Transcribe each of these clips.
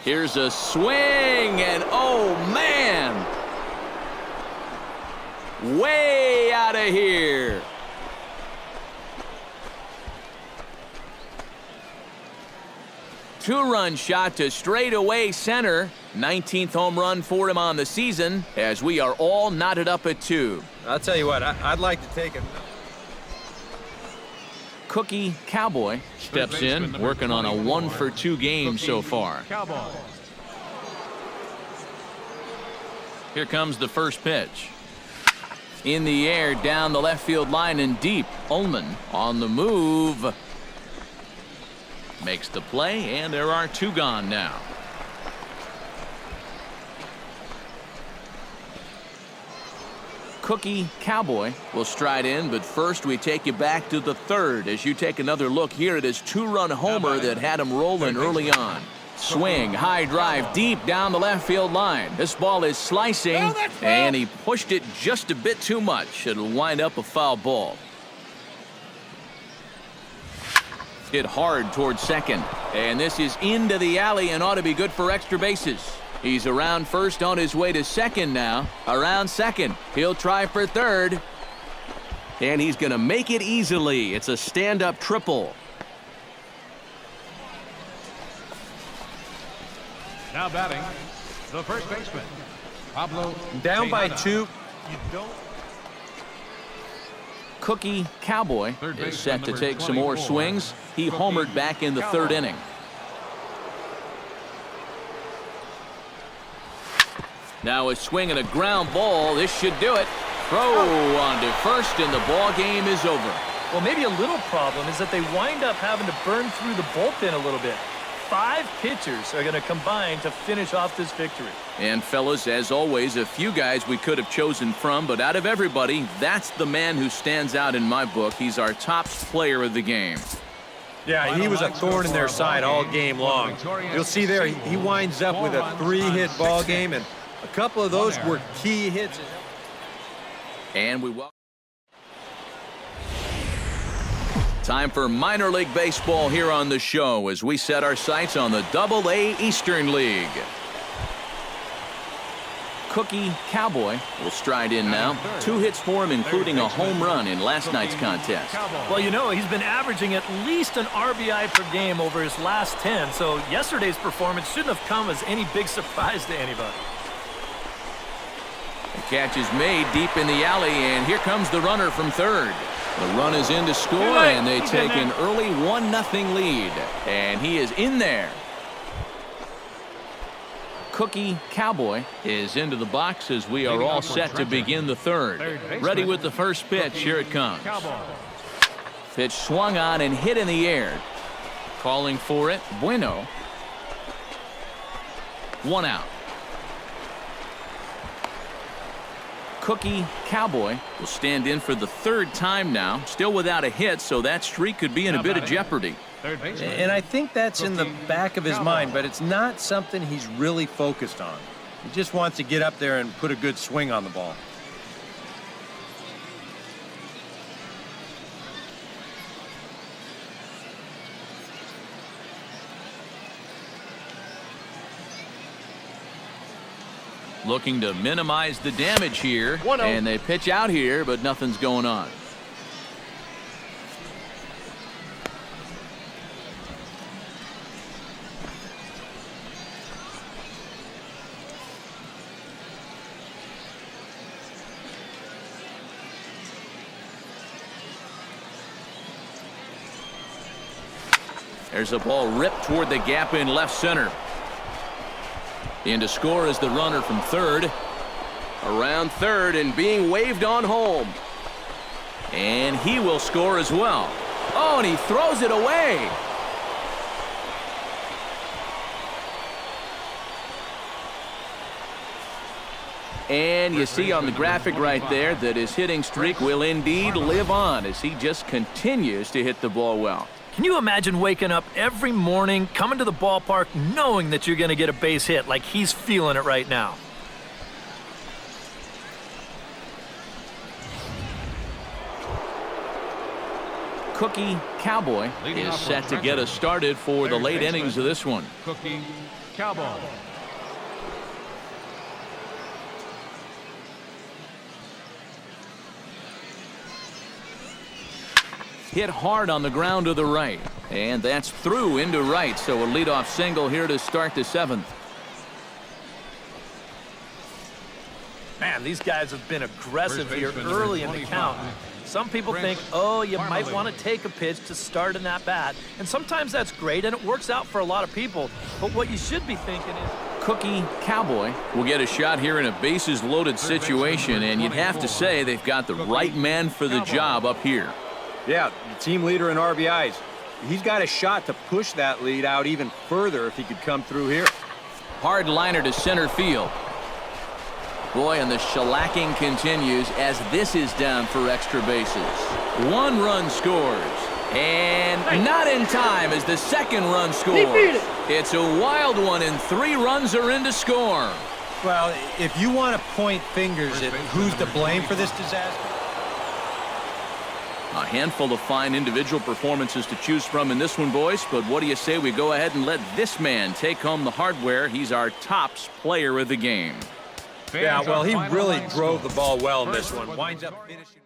Here's a swing, and oh, man! Way out of here. Two-run shot to straightaway center. 19th home run for him on the season, as we are all knotted up at 2. I'll tell you what, I'd like to take it. Cookie Cowboy steps in, working on a 1-for-2 game so far. Here comes the first pitch. In the air, down the left field line and deep. Ullman on the move. Makes the play, and there are 2 gone now. Cookie Cowboy will stride in, but first we take you back to the 3rd as you take another look here at his 2-run homer that had him rolling early on. Swing, high drive, deep down the left field line. This ball is slicing, and he pushed it just a bit too much. It'll wind up a foul ball. Hit hard towards second, and this is into the alley and ought to be good for extra bases. He's around first, on his way to second now. Around second. He'll try for third. And he's going to make it easily. It's a stand-up triple. Now batting, the first baseman, Pablo. Down by 2. You don't. Cookie Cowboy is set to take some more swings. He homered back in the 3rd inning. Now a swing and a ground ball. This should do it. Throw on to first, and the ball game is over. Well, maybe a little problem is that they wind up having to burn through the bullpen a little bit. 5 pitchers are going to combine to finish off this victory. And fellas, as always, a few guys we could have chosen from, but out of everybody, that's the man who stands out in my book. He's our top player of the game. Yeah, he was a thorn in their side all game long. You'll see there, he winds up with a 3-hit ball game, and a couple of those were key hits. And we welcome. Time for minor league baseball here on the show as we set our sights on the Double-A Eastern League. Cookie Cowboy will stride in now. 2 hits for him, including a home run in last night's contest. Well, you know, he's been averaging at least an RBI per game over his last 10, so yesterday's performance shouldn't have come as any big surprise to anybody. The catch is made deep in the alley, and here comes the runner from third. The run is in to score, and they take an early 1-0 lead. And he is in there. Cookie Cowboy is into the box as we are all set to begin the 3rd. Ready with the first pitch. Here it comes. Pitch swung on and hit in the air. Calling for it, Bueno. 1 out. Cookie Cowboy will stand in for the 3rd time now, still without a hit, so that streak could be in a bit of jeopardy. And I think that's in the back of his mind, but it's not something he's really focused on. He just wants to get up there and put a good swing on the ball. Looking to minimize the damage here, and they pitch out here, but nothing's going on. There's a ball ripped toward the gap in left center. In to score is the runner from third. Around third and being waved on home. And he will score as well. Oh, and he throws it away. And you see on the graphic right there that his hitting streak will indeed live on as he just continues to hit the ball well. Can you imagine waking up every morning, coming to the ballpark, knowing that you're going to get a base hit like he's feeling it right now? Cookie Cowboy is set to get us started for the late innings of this one. Cookie Cowboy. Hit hard on the ground to the right. And that's through into right. So a leadoff single here to start the 7th. Man, these guys have been aggressive here early in the count. Some people think, oh, you might want to take a pitch to start in at bat. And sometimes that's great, and it works out for a lot of people. But what you should be thinking is... Cookie Cowboy will get a shot here in a bases-loaded situation, and you'd have to say they've got the right man for the job up here. Yeah, the team leader in RBIs. He's got a shot to push that lead out even further if he could come through here. Hard liner to center field. Boy, and the shellacking continues as this is down for extra bases. 1 run scores. And not in time as the 2nd run scores. It's a wild one, and 3 runs are in to score. Well, if you want to point fingers at who's to blame for this disaster. A handful of fine individual performances to choose from in this one, boys. But what do you say we go ahead and let this man take home the hardware? He's our tops player of the game. Yeah, well, he really drove the ball well in this one. Winds up finishing.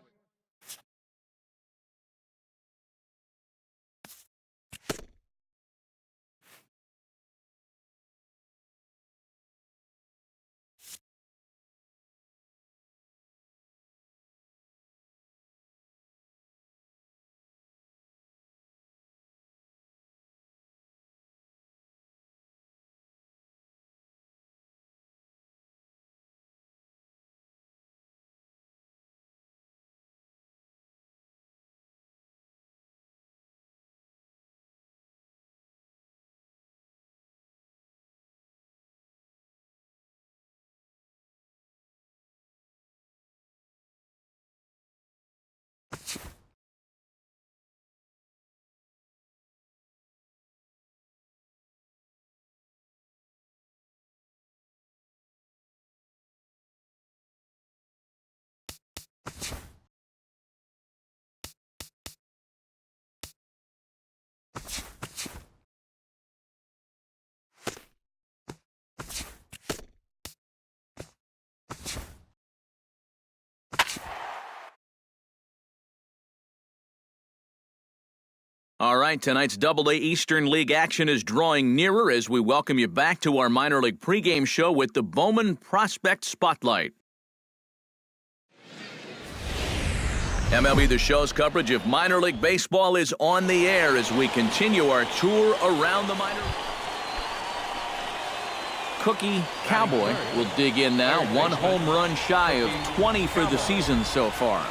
All right, tonight's Double-A Eastern League action is drawing nearer as we welcome you back to our minor league pregame show with the Bowman Prospect Spotlight. MLB The Show's coverage of minor league baseball is on the air as we continue our tour around the minor. Cookie Cowboy will dig in now. 1 home run shy of 20 for the season so far.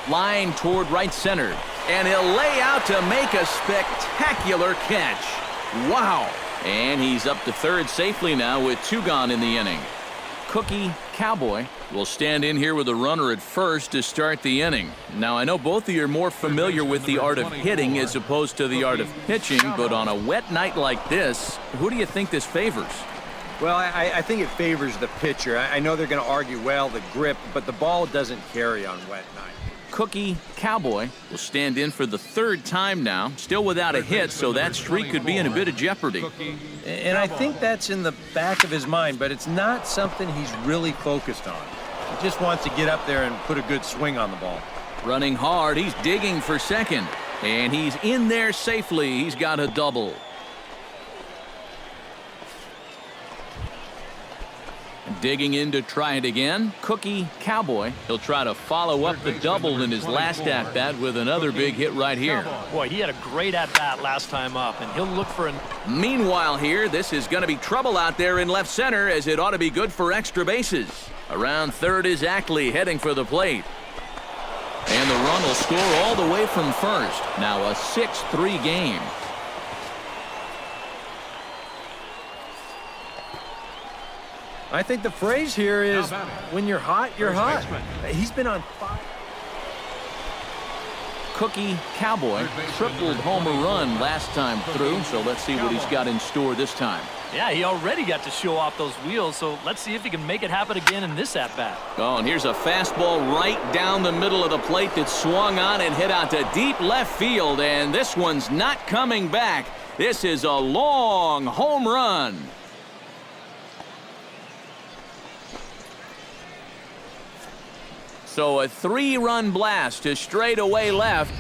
Line toward right center. And he'll lay out to make a spectacular catch. Wow. And he's up to third safely now with 2 gone in the inning. Cookie Cowboy will stand in here with a runner at first to start the inning. Now, I know both of you are more familiar with the art of hitting as opposed to the art of pitching, but on a wet night like this, who do you think this favors? Well, I think it favors the pitcher. I know they're going to argue, well, the grip, but the ball doesn't carry on wet night. Cookie Cowboy will stand in for the 3rd time now, still without a hit, so that streak could be in a bit of jeopardy. And I think that's in the back of his mind, but it's not something he's really focused on. He just wants to get up there and put a good swing on the ball. Running hard, he's digging for second, and he's in there safely. He's got a double. Digging in to try it again. Cookie Cowboy. He'll try to follow up the double in his last at-bat with another big hit right here. Boy, he had a great at-bat last time up, and he'll look for an... Meanwhile here, this is going to be trouble out there in left center as it ought to be good for extra bases. Around third is Ackley heading for the plate. And the run will score all the way from first. Now a 6-3 game. I think the phrase here is, when you're hot, you're hot. He's been on fire. Cookie Cowboy tripled homer run last time through, so let's see what he's got in store this time. Yeah, he already got to show off those wheels, so let's see if he can make it happen again in this at-bat. Oh, and here's a fastball right down the middle of the plate that swung on and hit out to deep left field, and this one's not coming back. This is a long home run. So a 3-run blast to straightaway left.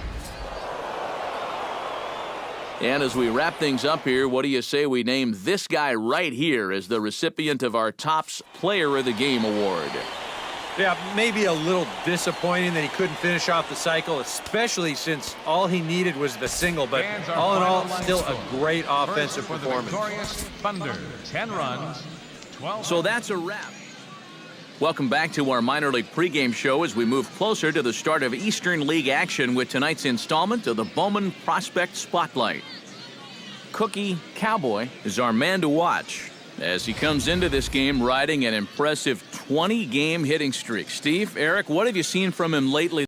And as we wrap things up here, what do you say we name this guy right here as the recipient of our Topps Player of the Game award? Yeah, maybe a little disappointing that he couldn't finish off the cycle, especially since all he needed was the single. But all in all, still a great offensive performance. Thunder, 10 runs, 12. So that's a wrap. Welcome back to our minor league pregame show as we move closer to the start of Eastern League action with tonight's installment of the Bowman Prospect Spotlight. Cookie Cowboy is our man to watch as he comes into this game riding an impressive 20-game hitting streak. Steve, Eric, what have you seen from him lately